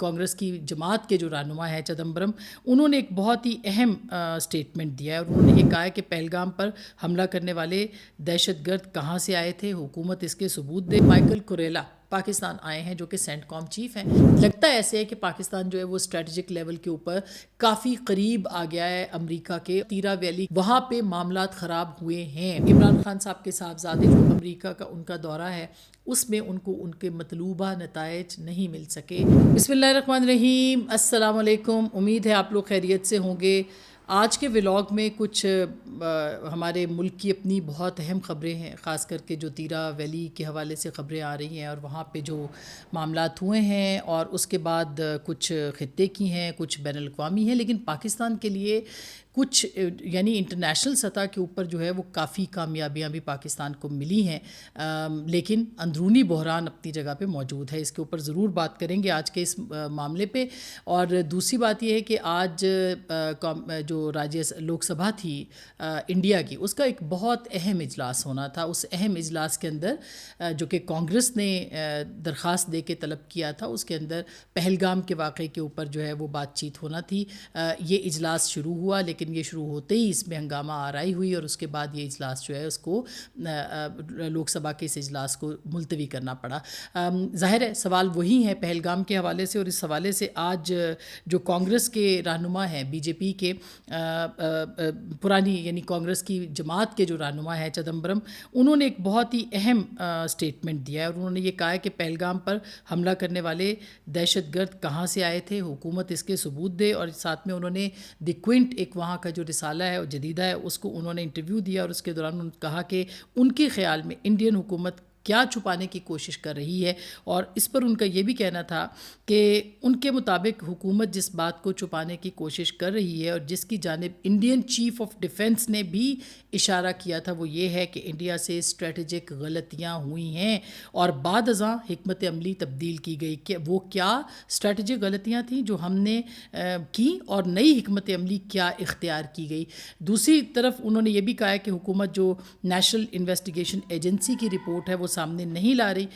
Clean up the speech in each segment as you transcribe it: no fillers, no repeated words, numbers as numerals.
کانگریس کی جماعت کے جو رہنما ہیں چدمبرم، انہوں نے ایک بہت ہی اہم سٹیٹمنٹ دیا ہے اور انہوں نے یہ کہا ہے کہ پہلگام پر حملہ کرنے والے دہشت گرد کہاں سے آئے تھے، حکومت اس کے ثبوت دے۔ مائیکل کوریلا پاکستان آئے ہیں جو کہ سینٹ کام چیف ہیں۔ لگتا ہے ایسے ہے کہ پاکستان جو ہے وہ اسٹریٹجک لیول کے اوپر کافی قریب آ گیا ہے امریکہ کے۔ تیرا ویلی وہاں پہ معاملات خراب ہوئے ہیں۔ عمران خان صاحب کے صاحبزادے جو امریکہ کا ان کا دورہ ہے اس میں ان کو ان کے مطلوبہ نتائج نہیں مل سکے۔ بسم اللہ الرحمن الرحیم، السلام علیکم، امید ہے آپ لوگ خیریت سے ہوں گے۔ آج کے ولاگ میں کچھ ہمارے ملک کی اپنی بہت اہم خبریں ہیں، خاص کر کے جو تیرا ویلی کے حوالے سے خبریں آ رہی ہیں اور وہاں پہ جو معاملات ہوئے ہیں، اور اس کے بعد کچھ خطے کی ہیں، کچھ بین الاقوامی ہیں، لیکن پاکستان کے لیے کچھ یعنی انٹرنیشنل سطح کے اوپر جو ہے وہ کافی کامیابیاں بھی پاکستان کو ملی ہیں، لیکن اندرونی بحران اپنی جگہ پہ موجود ہے۔ اس کے اوپر ضرور بات کریں گے آج کے اس معاملے پہ۔ اور دوسری بات یہ ہے کہ آج جو لوک سبھا تھی انڈیا کی، اس کا ایک بہت اہم اجلاس ہونا تھا۔ اس اہم اجلاس کے اندر جو کہ کانگریس نے درخواست دے کے طلب کیا تھا، اس کے اندر پہلگام کے واقعے کے اوپر جو ہے وہ بات چیت ہونا تھی۔ یہ اجلاس شروع ہوا، لیکن یہ شروع ہوتے ہی اس میں ہنگامہ آرائی ہوئی اور اس کے بعد یہ اجلاس جو ہے اس کو لوک سبھا کے اس اجلاس کو ملتوی کرنا پڑا۔ ظاہر ہے سوال وہی ہے پہلگام کے حوالے سے، اور اس حوالے سے آج جو کانگریس کے رہنما ہیں، بی جے پی کے پرانی یعنی کانگریس کی جماعت کے جو رہنما ہیں چدمبرم، انہوں نے ایک بہت ہی اہم سٹیٹمنٹ دیا ہے اور انہوں نے یہ کہا ہے کہ پہلگام پر حملہ کرنے والے دہشت گرد کہاں سے آئے تھے، حکومت اس کے ثبوت دے۔ اور ساتھ میں انہوں نے دی کوئنٹ ایک وہاں کا جو رسالہ ہے اور جدیدہ ہے اس کو انہوں نے انٹرویو دیا، اور اس کے دوران انہوں نے کہا کہ ان کے خیال میں انڈین حکومت کیا چھپانے کی کوشش کر رہی ہے، اور اس پر ان کا یہ بھی کہنا تھا کہ ان کے مطابق حکومت جس بات کو چھپانے کی کوشش کر رہی ہے اور جس کی جانب انڈین چیف آف ڈیفنس نے بھی اشارہ کیا تھا، وہ یہ ہے کہ انڈیا سے اسٹریٹجک غلطیاں ہوئی ہیں اور بعد ازاں حکمت عملی تبدیل کی گئی۔ کہ وہ کیا اسٹریٹجک غلطیاں تھیں جو ہم نے کی، اور نئی حکمت عملی کیا اختیار کی گئی۔ دوسری طرف انہوں نے یہ بھی کہا ہے کہ حکومت جو نیشنل انویسٹیگیشن ایجنسی کی رپورٹ ہے وہ سامنے نہیں لا رہی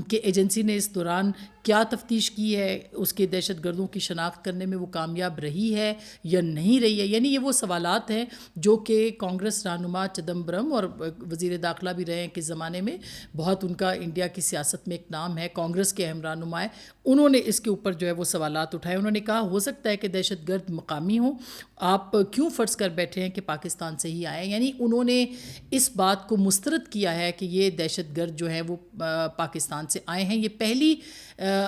کہ ایجنسی نے اس دوران کیا تفتیش کی ہے، اس کے دہشت گردوں کی شناخت کرنے میں وہ کامیاب رہی ہے یا نہیں رہی ہے۔ یعنی یہ وہ سوالات ہیں جو کہ کانگریس رہنما چدمبرم، اور وزیر داخلہ بھی رہے ہیں کہ زمانے میں بہت ان کا انڈیا کی سیاست میں ایک نام ہے، کانگریس کے اہم رہنما ہیں، انہوں نے اس کے اوپر جو ہے وہ سوالات اٹھائے۔ انہوں نے کہا ہو سکتا ہے کہ دہشت گرد مقامی ہوں، آپ کیوں فرض کر بیٹھے ہیں کہ پاکستان سے ہی آئے؟ یعنی انہوں نے اس بات کو مسترد کیا ہے کہ یہ دہشت گرد جو ہیں وہ پاکستان سے آئے ہیں۔ یہ پہلی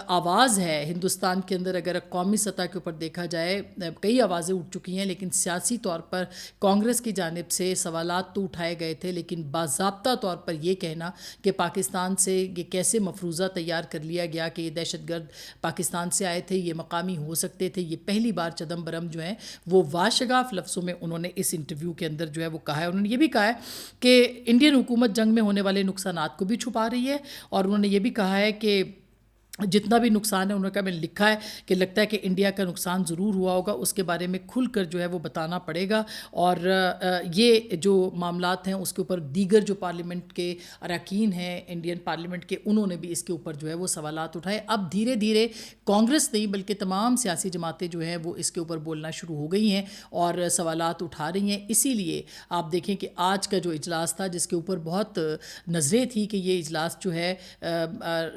آواز ہے ہندوستان کے اندر، اگر قومی سطح کے اوپر دیکھا جائے کئی آوازیں اٹھ چکی ہیں، لیکن سیاسی طور پر کانگریس کی جانب سے سوالات تو اٹھائے گئے تھے، لیکن باضابطہ طور پر یہ کہنا کہ پاکستان سے یہ کیسے مفروضہ تیار کر لیا گیا کہ یہ دہشت گرد پاکستان سے آئے تھے، یہ مقامی ہو سکتے تھے، یہ پہلی بار چدمبرم جو ہیں وہ واشگاف لفظوں میں انہوں نے اس انٹرویو کے اندر جو ہے وہ کہا ہے۔ انہوں نے یہ بھی کہا ہے کہ انڈین حکومت جنگ میں ہونے والے نقصانات کو بھی چھپا رہی ہے، اور انہوں نے یہ بھی کہا ہے کہ جتنا بھی نقصان ہے، انہوں نے کہا میں نے لکھا ہے کہ لگتا ہے کہ انڈیا کا نقصان ضرور ہوا ہوگا، اس کے بارے میں کھل کر جو ہے وہ بتانا پڑے گا، اور یہ جو معاملات ہیں اس کے اوپر دیگر جو پارلیمنٹ کے اراکین ہیں انڈین پارلیمنٹ کے، انہوں نے بھی اس کے اوپر جو ہے وہ سوالات اٹھائے۔ اب دھیرے دھیرے کانگریس نہیں بلکہ تمام سیاسی جماعتیں جو ہیں وہ اس کے اوپر بولنا شروع ہو گئی ہیں اور سوالات اٹھا رہی ہیں۔ اسی لیے آپ دیکھیں کہ آج کا جو اجلاس تھا، جس کے اوپر بہت نظریں تھی کہ یہ اجلاس جو ہے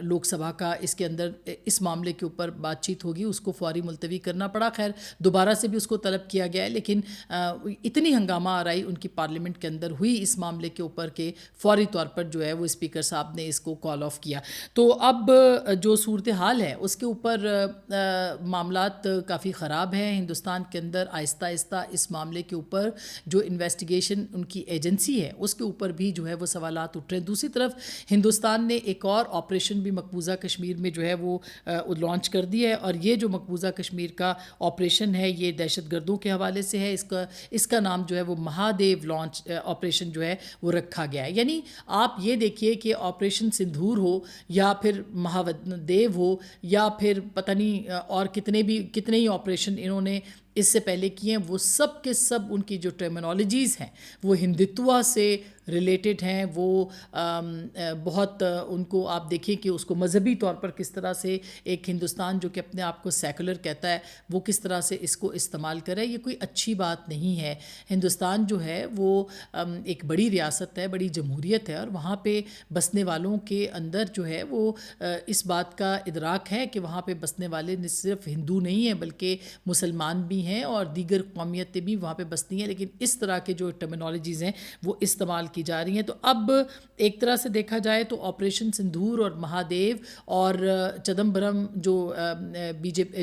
لوک سبھا کا، اس کے اندر اس معاملے کے اوپر بات چیت ہوگی، اس کو فوری ملتوی کرنا پڑا۔ خیر دوبارہ سے بھی اس کو طلب کیا گیا ہے، لیکن اتنی ہنگامہ آرائی ان کی پارلیمنٹ کے اندر ہوئی اس معاملے کے اوپر کہ فوری طور پر جو ہے وہ اسپیکر صاحب نے اس کو کال آف کیا۔ تو اب جو صورتحال ہے اس کے اوپر معاملات کافی خراب ہیں ہندوستان کے اندر۔ آہستہ آہستہ اس معاملے کے اوپر جو انویسٹیگیشن ان کی ایجنسی ہے اس کے اوپر بھی جو ہے وہ سوالات اٹھ رہے ہیں۔ دوسری طرف ہندوستان نے ایک اور آپریشن بھی مقبوضہ کشمیر میں جو ہے وہ لانچ کر دی ہے، اور یہ جو مقبوضہ کشمیر کا آپریشن ہے یہ دہشت گردوں کے حوالے سے ہے۔ اس کا نام جو ہے وہ مہادیو لانچ آپریشن جو ہے وہ رکھا گیا ہے۔ یعنی آپ یہ دیکھیے کہ آپریشن سندھور ہو یا پھر مہادیو ہو یا پھر پتہ نہیں اور کتنے ہی آپریشن انہوں نے اس سے پہلے کیے ہیں، وہ سب کے سب ان کی جو ٹرمینالوجیز ہیں وہ ہندتوا سے ریلیٹڈ ہیں وہ بہت ان کو آپ دیکھیں کہ اس کو مذہبی طور پر کس طرح سے ایک ہندوستان جو کہ اپنے آپ کو سیکولر کہتا ہے وہ کس طرح سے اس کو استعمال کرے. یہ کوئی اچھی بات نہیں ہے. ہندوستان جو ہے وہ ایک بڑی ریاست ہے, بڑی جمہوریت ہے, اور وہاں پہ بسنے والوں کے اندر جو ہے وہ اس بات کا ادراک ہے کہ وہاں پہ بسنے والے نہ صرف ہندو نہیں ہیں بلکہ مسلمان بھی ہیں اور دیگر قومیتیں بھی وہاں پہ بستی ہیں, لیکن اس طرح کے جو ٹرمینالوجیز ہیں وہ استعمال کی جا رہی ہیں. تو اب ایک طرح سے دیکھا جائے تو آپریشن سندھور اور مہادیو اور چدمبرم جو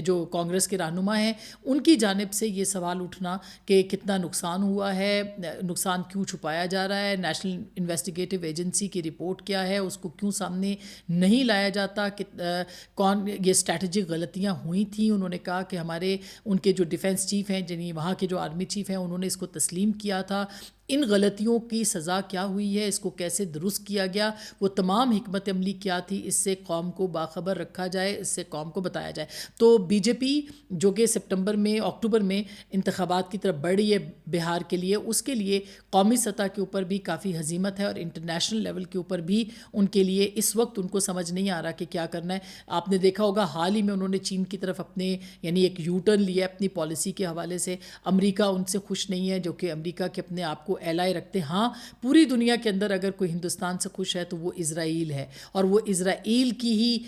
جو کانگریس کے رہنما ہیں ان کی جانب سے یہ سوال اٹھنا کہ کتنا نقصان ہوا ہے, نقصان کیوں چھپایا جا رہا ہے, نیشنل انویسٹیگیٹو ایجنسی کی رپورٹ کیا ہے, اس کو کیوں سامنے نہیں لایا جاتا, کہ کون یہ اسٹریٹجک غلطیاں ہوئی تھیں. انہوں نے کہا کہ ہمارے ان کے جو ڈیفنس چیف ہیں یعنی وہاں کے جو آرمی چیف ہیں انہوں نے اس کو تسلیم کیا تھا. ان غلطیوں کی سزا کیا ہوئی ہے, اس کو کیسے درست کیا گیا, وہ تمام حکمت عملی کیا تھی, اس سے قوم کو باخبر رکھا جائے, اس سے قوم کو بتایا جائے. تو بی جے پی جو کہ اکتوبر میں انتخابات کی طرف بڑھ رہی ہے بہار کے لیے, اس کے لیے قومی سطح کے اوپر بھی کافی ہزیمت ہے اور انٹرنیشنل لیول کے اوپر بھی ان کے لیے اس وقت ان کو سمجھ نہیں آ رہا کہ کیا کرنا ہے. آپ نے دیکھا ہوگا حال ہی میں انہوں نے چین کی طرف اپنے یعنی ایک یو ٹرن لیا اپنی پالیسی کے حوالے سے. امریکہ ان سے خوش نہیں ہے, جو کہ امریکہ کے اپنے آپ کو ایلائی رکھتے ہیں. ہاں, پوری دنیا کے اندر اگر کوئی ہندوستان سے خوش ہے تو وہ اسرائیل ہے, اور وہ اسرائیل کی ہی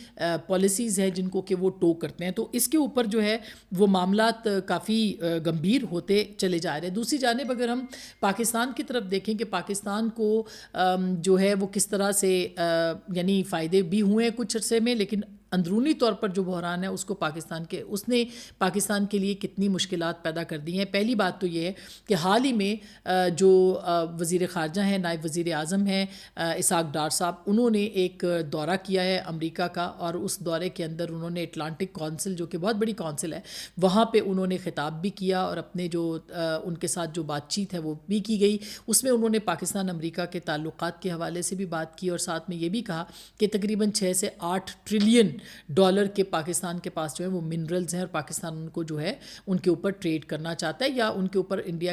پالیسیز ہیں جن کو کہ وہ ٹو کرتے ہیں. تو اس کے اوپر جو ہے وہ معاملات کافی گمبھیر ہوتے چلے جا رہے ہیں. دوسری جانب اگر ہم پاکستان کی طرف دیکھیں کہ پاکستان کو جو ہے وہ کس طرح سے یعنی فائدے بھی ہوئے ہیں کچھ عرصے میں, لیکن اندرونی طور پر جو بحران ہے اس نے پاکستان کے لیے کتنی مشکلات پیدا کر دی ہیں. پہلی بات تو یہ ہے کہ حال ہی میں جو وزیر خارجہ ہیں, نائب وزیر اعظم ہیں اسحاق ڈار صاحب, انہوں نے ایک دورہ کیا ہے امریکہ کا, اور اس دورے کے اندر انہوں نے اٹلانٹک کونسل جو کہ بہت بڑی کونسل ہے وہاں پہ انہوں نے خطاب بھی کیا, اور اپنے جو ان کے ساتھ جو بات چیت ہے وہ بھی کی گئی. اس میں انہوں نے پاکستان امریکہ کے تعلقات کے حوالے سے بھی بات کی, اور ساتھ میں یہ بھی کہا کہ تقریباً 6 سے 8 ٹریلین ڈالر کے پاکستان کے پاس جو ہے وہ منرلز ہیں, اور پاکستان ان کو جو ہے ان کے اوپر ٹریڈ کرنا چاہتا ہے, یا ان کے اوپر انڈیا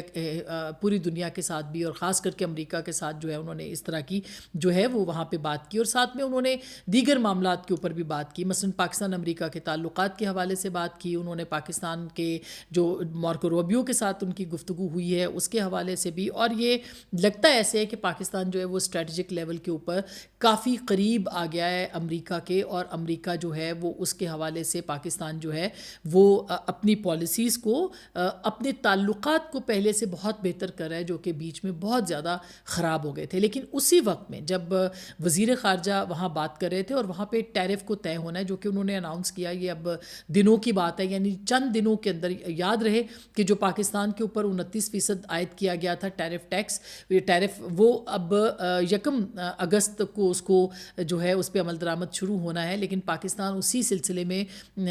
پوری دنیا کے ساتھ بھی اور خاص کر کے امریکہ کے ساتھ جو ہے انہوں نے اس طرح کی جو ہے وہ وہاں پہ بات کی. اور ساتھ میں انہوں نے دیگر معاملات کے اوپر بھی بات کی, مثلا پاکستان امریکہ کے تعلقات کے حوالے سے بات کی. انہوں نے پاکستان کے جو مارکو روبیو کے ساتھ ان کی گفتگو ہوئی ہے اس کے حوالے سے بھی, اور یہ لگتا ہے ایسے ہے کہ پاکستان جو ہے وہ اسٹریٹجک لیول کے اوپر کافی قریب آ گیا ہے امریکہ کے, اور امریکہ جو ہے وہ اس کے حوالے سے پاکستان جو ہے وہ اپنی پالیسیز کو اپنے تعلقات کو پہلے سے بہت بہتر کر رہا ہے, جو کہ بیچ میں بہت زیادہ خراب ہو گئے تھے. لیکن اسی وقت میں جب وزیر خارجہ وہاں بات کر رہے تھے اور وہاں پہ ٹیرف کو طے ہونا ہے جو کہ انہوں نے اناؤنس کیا, یہ اب دنوں کی بات ہے, یعنی چند دنوں کے اندر. یاد رہے کہ جو پاکستان کے اوپر 29% عائد کیا گیا تھا ٹیرف ٹیکس, یہ ٹیرف وہ اب 1 اگست کو اس کو جو ہے اس پہ عمل درآمد شروع ہونا ہے. لیکن پاکستان اسی سلسلے میں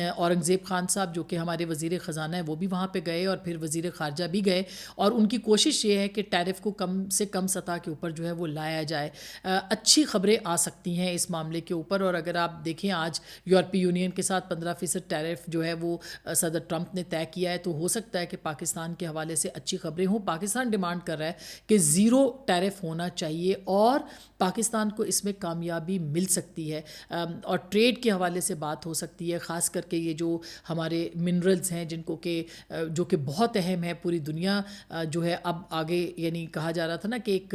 اورنگزیب خان صاحب جو کہ ہمارے وزیر خزانہ ہیں وہ بھی وہاں پہ گئے, اور پھر وزیر خارجہ بھی گئے, اور ان کی کوشش یہ ہے کہ ٹیرف کو کم سے کم سطح کے اوپر جو ہے وہ لایا جائے. اچھی خبریں آ سکتی ہیں اس معاملے کے اوپر, اور اگر آپ دیکھیں آج یورپی یونین کے ساتھ 15% ٹیرف جو ہے وہ صدر ٹرمپ نے طے کیا ہے, تو ہو سکتا ہے کہ پاکستان کے حوالے سے اچھی خبریں ہوں. پاکستان ڈیمانڈ کر رہا ہے کہ 0 ٹیرف ہونا چاہیے, اور پاکستان کو اس میں کامیابی مل سکتی ہے, اور ٹریڈ کے حوالے سے بات ہو سکتی ہے, خاص کر کے یہ جو ہمارے منرلز ہیں جن کو کہ جو کہ بہت اہم ہے. پوری دنیا جو ہے اب آگے یعنی کہا جا رہا تھا نا کہ ایک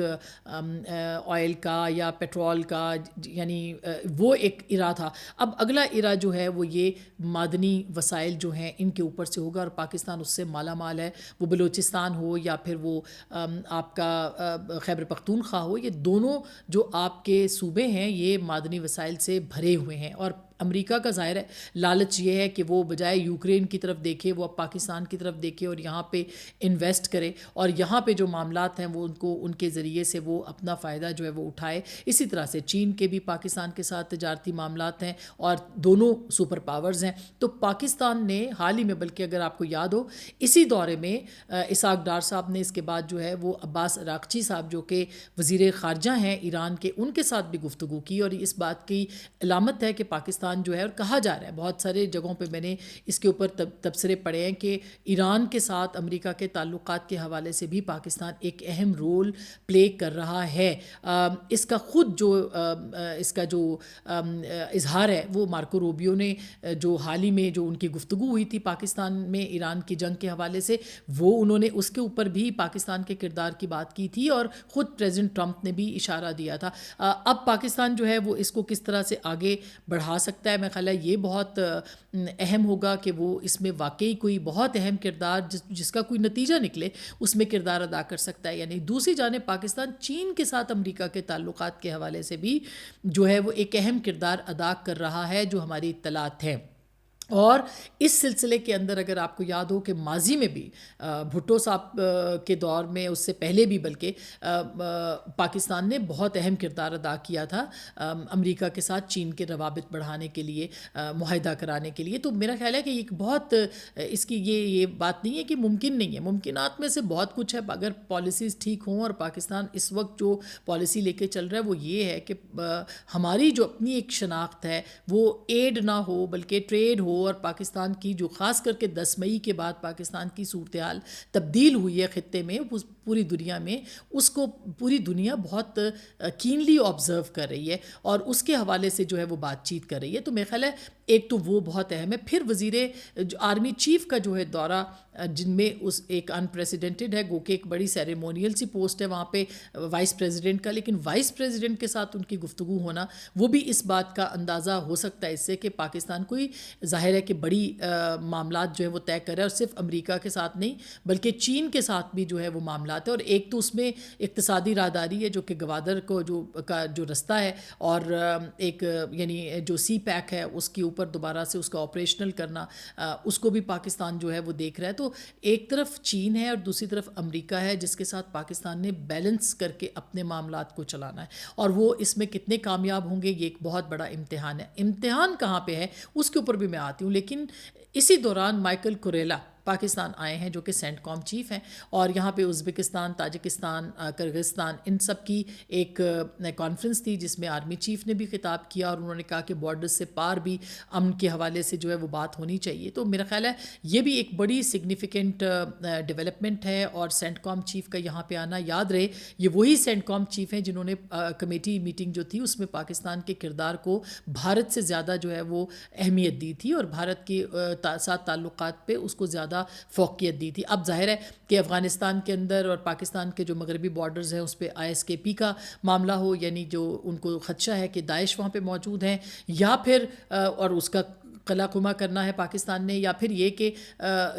آئل کا یا پیٹرول کا یعنی وہ ایک ایرا تھا, اب اگلا ایرا جو ہے وہ یہ معدنی وسائل جو ہیں ان کے اوپر سے ہوگا, اور پاکستان اس سے مالا مال ہے. وہ بلوچستان ہو یا پھر وہ آپ کا خیبر پختونخوا ہو, یہ دونوں جو آپ کے صوبے ہیں یہ معدنی وسائل سے بھرے ہوئے ہیں. اور امریکہ کا ظاہر ہے لالچ یہ ہے کہ وہ بجائے یوکرین کی طرف دیکھے وہ اب پاکستان کی طرف دیکھے اور یہاں پہ انویسٹ کرے, اور یہاں پہ جو معاملات ہیں وہ ان کے ذریعے سے وہ اپنا فائدہ جو ہے وہ اٹھائے. اسی طرح سے چین کے بھی پاکستان کے ساتھ تجارتی معاملات ہیں, اور دونوں سپر پاورز ہیں. تو پاکستان نے حال ہی میں, بلکہ اگر آپ کو یاد ہو اسی دورے میں اسحاق ڈار صاحب نے اس کے بعد جو ہے وہ عباس عراقچی صاحب جو کہ وزیر خارجہ ہیں ایران کے, ان کے ساتھ بھی گفتگو کی, اور اس بات کی علامت ہے کہ پاکستان پاکستان جو ہے، اور کہا جا رہا ہے بہت سارے جگہوں پہ میں نے اس کے اوپر تبصرے پڑھے ہیں کہ ایران کے ساتھ امریکہ کے تعلقات کے حوالے سے بھی پاکستان ایک اہم رول پلے کر رہا ہے. اس کا خود جو اس کا جو اظہار ہے وہ مارکو روبیو نے جو حال ہی میں جو ان کی گفتگو ہوئی تھی پاکستان میں ایران کی جنگ کے حوالے سے، وہ انہوں نے اس کے اوپر بھی پاکستان کے کردار کی بات کی تھی، اور خود پریزیڈنٹ ٹرمپ نے بھی اشارہ دیا تھا. اب پاکستان جو ہے وہ اس کو کس طرح سے آگے بڑھا سکتا ہے، میں خیال ہے یہ بہت اہم ہوگا کہ وہ اس میں واقعی کوئی بہت اہم کردار جس کا کوئی نتیجہ نکلے اس میں کردار ادا کر سکتا ہے. یعنی دوسری جانب پاکستان چین کے ساتھ امریکہ کے تعلقات کے حوالے سے بھی جو ہے وہ ایک اہم کردار ادا کر رہا ہے جو ہماری اطلاعات ہیں. اور اس سلسلے کے اندر اگر آپ کو یاد ہو کہ ماضی میں بھی بھٹو صاحب کے دور میں، اس سے پہلے بھی بلکہ پاکستان نے بہت اہم کردار ادا کیا تھا امریکہ کے ساتھ چین کے روابط بڑھانے کے لیے، معاہدہ کرانے کے لیے. تو میرا خیال ہے کہ ایک بہت اس کی یہ بات نہیں ہے کہ ممکن نہیں ہے، ممکنات میں سے بہت کچھ ہے اگر پالیسیز ٹھیک ہوں. اور پاکستان اس وقت جو پالیسی لے کے چل رہا ہے وہ یہ ہے کہ ہماری جو اپنی ایک شناخت ہے وہ ایڈ نہ ہو بلکہ ٹریڈ ہو. اور پاکستان کی جو خاص کر کے 10 مئی کے بعد پاکستان کی صورتحال تبدیل ہوئی ہے خطے میں، پوری دنیا میں، اس کو پوری دنیا بہت کینلی آبزرو کر رہی ہے اور اس کے حوالے سے جو ہے وہ بات چیت کر رہی ہے. تو میرا خیال ہے ایک تو وہ بہت اہم ہے. پھر آرمی چیف کا جو ہے دورہ، جن میں اس ایک انپریسیڈنٹڈ ہے، گو کہ ایک بڑی سیریمونیل سی پوسٹ ہے وہاں پہ وائس پریزیڈنٹ کا، لیکن وائس پریزیڈنٹ کے ساتھ ان کی گفتگو ہونا وہ بھی اس بات کا اندازہ ہو سکتا ہے اس سے کہ پاکستان کوئی ظاہر ہے کہ بڑی معاملات جو ہے وہ طے کر رہا ہے، اور صرف امریکہ کے ساتھ نہیں بلکہ چین کے ساتھ بھی جو ہے وہ معاملات ہے. اور ایک تو اس میں اقتصادی راہداری ہے جو کہ گوادر کو جو رستہ ہے، اور ایک یعنی جو سی پیک ہے اس کے اوپر دوبارہ سے اس کا آپریشنل کرنا، اس کو بھی پاکستان جو ہے وہ دیکھ رہا ہے. تو ایک طرف چین ہے اور دوسری طرف امریکہ ہے جس کے ساتھ پاکستان نے بیلنس کر کے اپنے معاملات کو چلانا ہے، اور وہ اس میں کتنے کامیاب ہوں گے یہ ایک بہت بڑا امتحان ہے. امتحان کہاں پہ ہے اس کے اوپر بھی میں آتی ہوں. لیکن اسی دوران مائیکل کوریلا پاکستان آئے ہیں جو کہ سینٹ کام چیف ہیں، اور یہاں پہ ازبکستان، تاجکستان، کرغزستان ان سب کی ایک کانفرنس تھی جس میں آرمی چیف نے بھی خطاب کیا، اور انہوں نے کہا کہ بارڈر سے پار بھی امن کے حوالے سے جو ہے وہ بات ہونی چاہیے. تو میرا خیال ہے یہ بھی ایک بڑی سگنیفیکنٹ ڈیولپمنٹ ہے. اور سینٹ کام چیف کا یہاں پہ آنا، یاد رہے یہ وہی سینٹ کام چیف ہیں جنہوں نے کمیٹی میٹنگ جو تھی اس میں پاکستان کے کردار کو بھارت سے زیادہ جو ہے وہ اہمیت دی تھی، اور بھارت کے ساتھ تعلقات پہ اس کو زیادہ فوقیت دی تھی. اب ظاہر ہے کہ افغانستان کے اندر اور پاکستان کے جو مغربی بارڈرز ہیں اس پہ ISKP کا معاملہ ہو، یعنی جو ان کو خدشہ ہے کہ داعش وہاں پہ موجود ہیں، یا پھر اور اس کا قلع قمع کرنا ہے پاکستان نے، یا پھر یہ کہ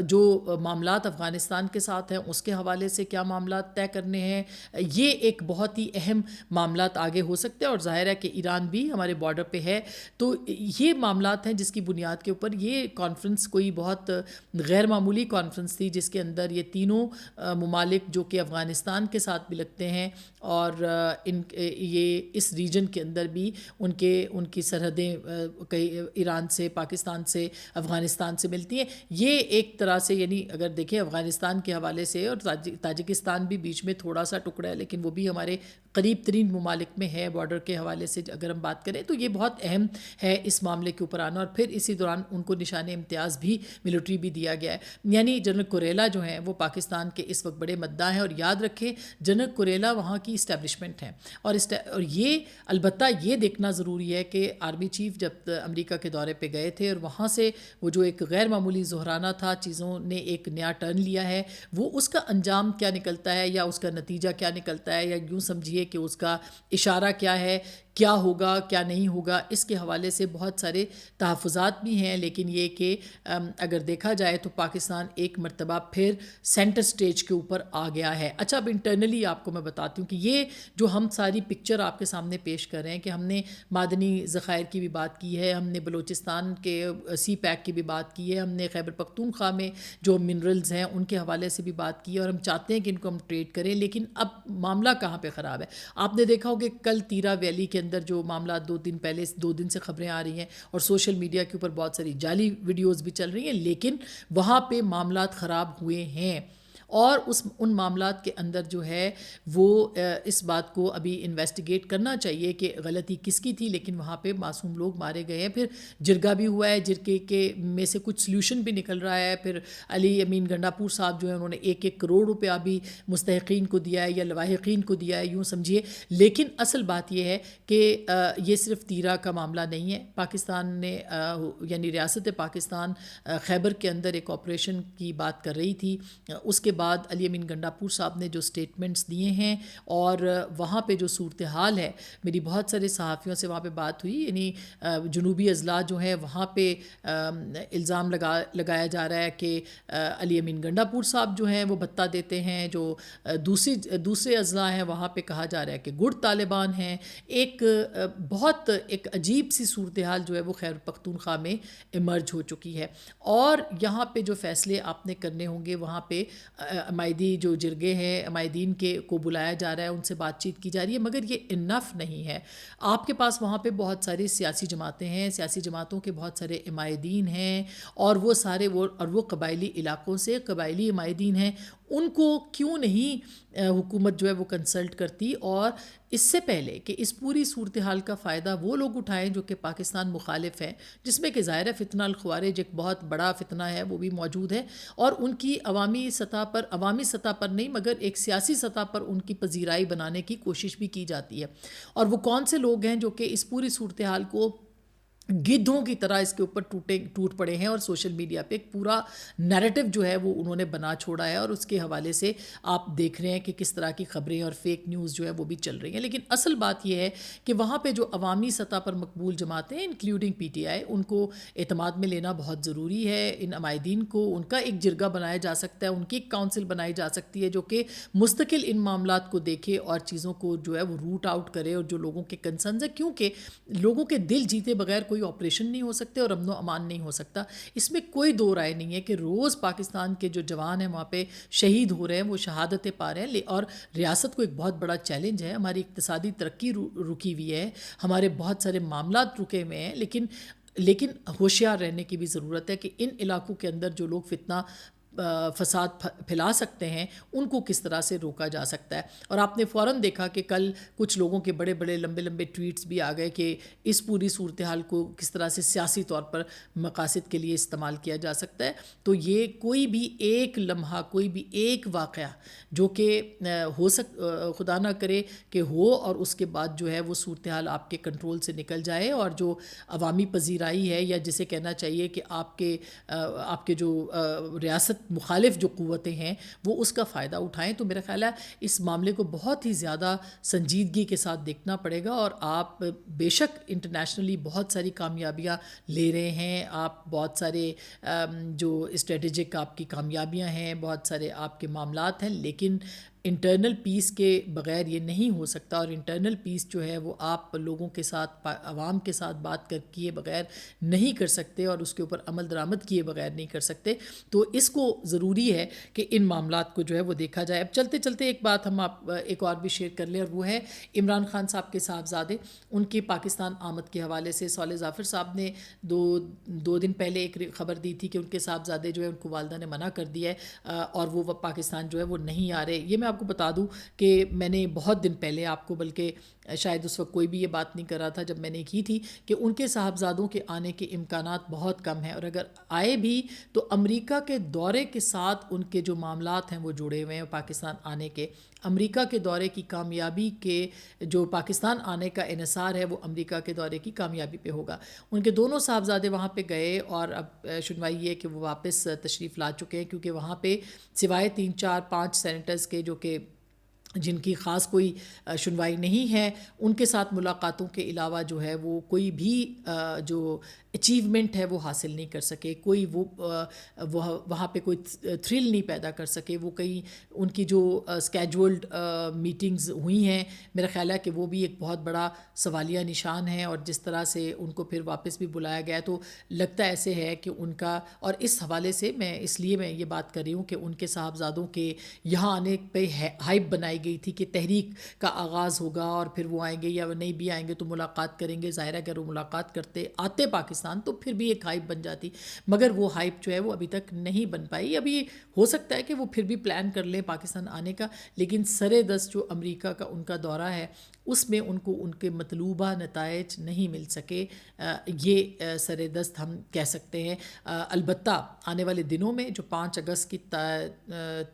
جو معاملات افغانستان کے ساتھ ہیں اس کے حوالے سے کیا معاملات طے کرنے ہیں. یہ ایک بہت ہی اہم معاملات آگے ہو سکتے ہیں. اور ظاہر ہے کہ ایران بھی ہمارے بارڈر پہ ہے. تو یہ معاملات ہیں جس کی بنیاد کے اوپر یہ کانفرنس کوئی بہت غیر معمولی کانفرنس تھی جس کے اندر یہ تینوں ممالک جو کہ افغانستان کے ساتھ بھی لگتے ہیں اور یہ اس ریجن کے اندر بھی ان کی سرحدیں ایران سے، پاکستان سے، افغانستان سے ملتی ہیں. یہ ایک طرح سے یعنی اگر دیکھیں افغانستان کے حوالے سے، اور تاجکستان بھی بیچ میں تھوڑا سا ٹکڑا ہے لیکن وہ بھی ہمارے قریب ترین ممالک میں ہے بارڈر کے حوالے سے اگر ہم بات کریں، تو یہ بہت اہم ہے اس معاملے کے اوپر آنا. اور پھر اسی دوران ان کو نشان امتیاز بھی ملٹری بھی دیا گیا ہے. یعنی جنرل کوریلا جو ہیں وہ پاکستان کے اس وقت بڑے مداح ہیں. اور یاد رکھیں جنرل کوریلا وہاں کی اسٹیبلشمنٹ ہے، اور یہ البتہ یہ دیکھنا ضروری ہے کہ آرمی چیف جب امریکہ کے دورے پہ گئے تھے اور وہاں سے وہ جو ایک غیر معمولی ظہرانہ تھا، چیزوں نے ایک نیا ٹرن لیا ہے، وہ اس کا انجام کیا نکلتا ہے یا اس کا نتیجہ کیا نکلتا ہے، یا یوں سمجھیے کہ اس کا اشارہ کیا ہے، کیا ہوگا کیا نہیں ہوگا، اس کے حوالے سے بہت سارے تحفظات بھی ہیں. لیکن یہ کہ اگر دیکھا جائے تو پاکستان ایک مرتبہ پھر سینٹر سٹیج کے اوپر آ گیا ہے. اچھا اب انٹرنلی آپ کو میں بتاتی ہوں کہ یہ جو ہم ساری پکچر آپ کے سامنے پیش کر رہے ہیں کہ ہم نے معدنی ذخائر کی بھی بات کی ہے، ہم نے بلوچستان کے سی پیک کی بھی بات کی ہے، ہم نے خیبر پختونخوا میں جو منرلز ہیں ان کے حوالے سے بھی بات کی ہے، اور ہم چاہتے ہیں کہ ان کو ہم ٹریڈ کریں. لیکن اب معاملہ کہاں پہ خراب ہے؟ آپ نے دیکھا ہو کہ کل تیرا ویلی کے اندر جو معاملات 2 دن سے خبریں آ رہی ہیں اور سوشل میڈیا کے اوپر بہت ساری جعلی ویڈیوز بھی چل رہی ہیں، لیکن وہاں پہ معاملات خراب ہوئے ہیں. اور ان معاملات کے اندر جو ہے وہ اس بات کو ابھی انویسٹیگیٹ کرنا چاہیے کہ غلطی کس کی تھی، لیکن وہاں پہ معصوم لوگ مارے گئے ہیں. پھر جرگہ بھی ہوا ہے، جرگے کے میں سے کچھ سلیوشن بھی نکل رہا ہے. پھر علی امین گنڈاپور صاحب جو ہیں انہوں نے 1-1 کروڑ روپیہ بھی مستحقین کو دیا ہے یا لواحقین کو دیا ہے، یوں سمجھیے. لیکن اصل بات یہ ہے کہ یہ صرف تیرا کا معاملہ نہیں ہے. پاکستان نے یعنی ریاست پاکستان خیبر کے اندر ایک آپریشن کی بات کر رہی تھی. اس کے بعد علی امین گنڈاپور صاحب نے جو سٹیٹمنٹس دیے ہیں اور وہاں پہ جو صورتحال ہے، میری بہت سارے صحافیوں سے وہاں پہ بات ہوئی، یعنی جنوبی اضلاع جو ہیں وہاں پہ الزام لگایا جا رہا ہے کہ علی امین گنڈاپور صاحب جو ہیں وہ بھتہ دیتے ہیں. جو دوسرے اضلاع ہیں وہاں پہ کہا جا رہا ہے کہ گڈ طالبان ہیں. ایک بہت ایک عجیب سی صورتحال جو ہے وہ خیبر پختونخوا میں ایمرج ہو چکی ہے. اور یہاں پہ جو فیصلے آپ نے کرنے ہوں گے، وہاں پہ عمائدی جو جرگے ہیں، عمائدین کو بلایا جا رہا ہے، ان سے بات چیت کی جا رہی ہے، مگر یہ انف نہیں ہے. آپ کے پاس وہاں پہ بہت ساری سیاسی جماعتیں ہیں، سیاسی جماعتوں کے بہت سارے عمائدین ہیں، اور وہ سارے وہ قبائلی علاقوں سے قبائلی عمائدین ہیں. ان کو کیوں نہیں حکومت جو ہے وہ کنسلٹ کرتی، اور اس سے پہلے کہ اس پوری صورتحال کا فائدہ وہ لوگ اٹھائیں جو کہ پاکستان مخالف ہیں، جس میں کہ ظاہر فتنہ الخوارج ایک بہت بڑا فتنہ ہے، وہ بھی موجود ہے، اور ان کی عوامی سطح پر نہیں مگر ایک سیاسی سطح پر ان کی پذیرائی بنانے کی کوشش بھی کی جاتی ہے. اور وہ کون سے لوگ ہیں جو کہ اس پوری صورتحال کو گدھوں کی طرح اس کے اوپر ٹوٹ پڑے ہیں، اور سوشل میڈیا پہ ایک پورا نیریٹو جو ہے وہ انہوں نے بنا چھوڑا ہے، اور اس کے حوالے سے آپ دیکھ رہے ہیں کہ کس طرح کی خبریں اور فیک نیوز جو ہے وہ بھی چل رہی ہیں. لیکن اصل بات یہ ہے کہ وہاں پہ جو عوامی سطح پر مقبول جماعتیں ہیں انکلوڈنگ پی ٹی آئی، ان کو اعتماد میں لینا بہت ضروری ہے. ان عمائدین کو ان کا ایک جرگہ بنایا جا سکتا ہے، ان کی ایک کونسل بنائی جا سکتی ہے جو کہ مستقل ان معاملات کو دیکھے اور چیزوں کو جو ہے وہ روٹ آؤٹ کرے، اور جو لوگوں کے کنسرنز ہیں، کیونکہ لوگوں کے دل جیتے بغیر کوئی آپریشن نہیں ہو سکتے اور امن و امان نہیں ہو سکتا. اس میں کوئی دو رائے نہیں ہے کہ روز پاکستان کے جو جوان ہیں وہاں پہ شہید ہو رہے ہیں، وہ شہادتیں پا رہے ہیں، اور ریاست کو ایک بہت بڑا چیلنج ہے. ہماری اقتصادی ترقی رکی ہوئی ہے، ہمارے بہت سارے معاملات رکے ہوئے ہیں، لیکن ہوشیار رہنے کی بھی ضرورت ہے کہ ان علاقوں کے اندر جو لوگ فتنہ فساد پھیلا سکتے ہیں ان کو کس طرح سے روکا جا سکتا ہے. اور آپ نے فوراً دیکھا کہ کل کچھ لوگوں کے بڑے بڑے لمبے ٹویٹس بھی آ گئے کہ اس پوری صورتحال کو کس طرح سے سیاسی طور پر مقاصد کے لیے استعمال کیا جا سکتا ہے. تو یہ کوئی بھی ایک لمحہ، کوئی بھی ایک واقعہ جو کہ خدا نہ کرے کہ ہو، اور اس کے بعد جو ہے وہ صورتحال آپ کے کنٹرول سے نکل جائے، اور جو عوامی پذیرائی ہے، یا جسے کہنا چاہیے کہ آپ کے جو ریاست مخالف جو قوتیں ہیں وہ اس کا فائدہ اٹھائیں. تو میرا خیال ہے اس معاملے کو بہت ہی زیادہ سنجیدگی کے ساتھ دیکھنا پڑے گا. اور آپ بے شک انٹرنیشنلی بہت ساری کامیابیاں لے رہے ہیں، آپ بہت سارے جو اسٹریٹجک آپ کی کامیابیاں ہیں، بہت سارے آپ کے معاملات ہیں، لیکن انٹرنل پیس کے بغیر یہ نہیں ہو سکتا. اور انٹرنل پیس جو ہے وہ آپ لوگوں کے ساتھ، عوام کے ساتھ بات کیے بغیر نہیں کر سکتے، اور اس کے اوپر عمل درآمد کیے بغیر نہیں کر سکتے. تو اس کو ضروری ہے کہ ان معاملات کو جو ہے وہ دیکھا جائے. اب چلتے چلتے ایک بات ہم ایک اور بھی شیئر کر لیں، اور وہ ہے عمران خان صاحب کے صاحبزادے. ان کی پاکستان آمد کے حوالے سے صالح ظافر صاحب نے دو دن پہلے ایک خبر دی تھی کہ ان کے صاحبزادے جو ہے ان کو والدہ نے منع کر دیا ہے، اور وہ پاکستان جو ہے وہ نہیں آ رہے. یہ میں آپ کو بتا دوں کہ میں نے بہت دن پہلے آپ کو، بلکہ شاید اس وقت کوئی بھی یہ بات نہیں کر رہا تھا جب میں نے کی تھی، کہ ان کے صاحبزادوں کے آنے کے امکانات بہت کم ہیں، اور اگر آئے بھی تو امریکہ کے دورے کے ساتھ ان کے جو معاملات ہیں وہ جڑے ہوئے ہیں پاکستان آنے کے. امریکہ کے دورے کی کامیابی کے جو پاکستان آنے کا انحصار ہے وہ امریکہ کے دورے کی کامیابی پہ ہوگا. ان کے دونوں صاحبزادے وہاں پہ گئے، اور اب سنوائی یہ کہ وہ واپس تشریف لا چکے ہیں، کیونکہ وہاں پہ سوائے 3 4 5 سینیٹرز کے جو کہ جن کی خاص کوئی سنوائی نہیں ہے، ان کے ساتھ ملاقاتوں کے علاوہ جو ہے وہ کوئی بھی جو اچیومنٹ ہے وہ حاصل نہیں کر سکے. کوئی وہاں پہ کوئی تھرل نہیں پیدا کر سکے. وہ کئی ان کی جو اسکیجولڈ میٹنگز ہوئی ہیں، میرا خیال ہے کہ وہ بھی ایک بہت بڑا سوالیہ نشان ہے. اور جس طرح سے ان کو پھر واپس بھی بلایا گیا، تو لگتا ایسے ہے کہ ان کا، اور اس حوالے سے اس لیے میں یہ بات کر رہی ہوں کہ ان کے صاحبزادوں کے یہاں آنے پہ ہائپ بنائی گئی تھی کہ تحریک کا آغاز ہوگا اور پھر وہ آئیں گے یا وہ نہیں بھی آئیں گے تو ملاقات کریں گے. ظاہر ہے اگر وہ ملاقات کرتے آتے پاکستان تو پھر بھی ایک ہائپ بن جاتی, مگر وہ ہائپ جو ہے وہ ابھی تک نہیں بن پائی. ابھی ہو سکتا ہے کہ وہ پھر بھی پلان کر لیں پاکستان آنے کا, لیکن سر دست جو امریکہ کا ان کا دورہ ہے اس میں ان کو ان کے مطلوبہ نتائج نہیں مل سکے, یہ سر دست ہم کہہ سکتے ہیں. البتہ آنے والے دنوں میں جو 5 اگست کی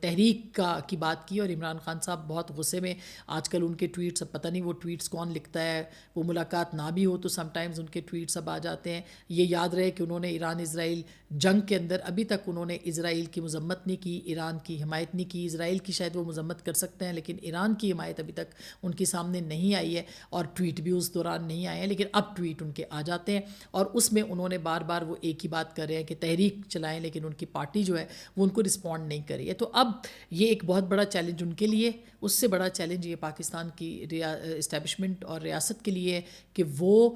تحریک کی بات کی, اور عمران خان صاحب بہت غصے میں آج کل ان کے ٹویٹس, اب پتہ نہیں وہ ٹویٹس کون لکھتا ہے, وہ ملاقات نہ بھی ہو تو سم ٹائمز ان کے ٹویٹس اب آ جاتے ہیں. یہ یاد رہے کہ انہوں نے ایران اسرائیل جنگ کے اندر ابھی تک انہوں نے اسرائیل کی مذمت نہیں کی, ایران کی حمایت نہیں کی. اسرائیل کی شاید وہ مذمت کر سکتے ہیں لیکن ایران کی حمایت ابھی تک ان کے سامنے نہیں آئی ہے, اور ٹویٹ بھی اس دوران نہیں آئے ہیں, لیکن اب ٹویٹ ان کے آ جاتے ہیں. اور اس میں انہوں نے بار بار وہ ایک ہی بات کر رہے ہیں کہ تحریک چلائیں, لیکن ان کی پارٹی جو ہے وہ ان کو رسپونڈ نہیں کر رہی ہے. تو اب یہ ایک بہت بڑا چیلنج ان کے لیے, اس سے بڑا چیلنج یہ پاکستان کی اسٹیبلشمنٹ اور ریاست کے لیے کہ وہ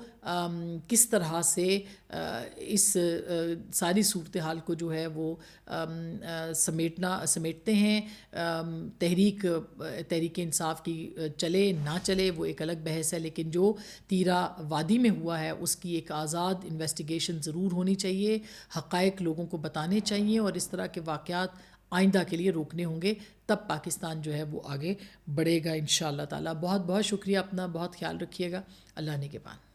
کس طرح سے اس ساری صورتحال کو جو ہے وہ سمیٹتے ہیں. تحریک انصاف کی چلے نہ چلے وہ ایک الگ بحث ہے, لیکن جو تیرا وادی میں ہوا ہے اس کی ایک آزاد انویسٹیگیشن ضرور ہونی چاہیے, حقائق لوگوں کو بتانے چاہیے, اور اس طرح کے واقعات آئندہ کے لیے روکنے ہوں گے, تب پاکستان جو ہے وہ آگے بڑھے گا انشاءاللہ تعالی. بہت بہت شکریہ, اپنا بہت خیال رکھیے گا. اللہ نگہبان.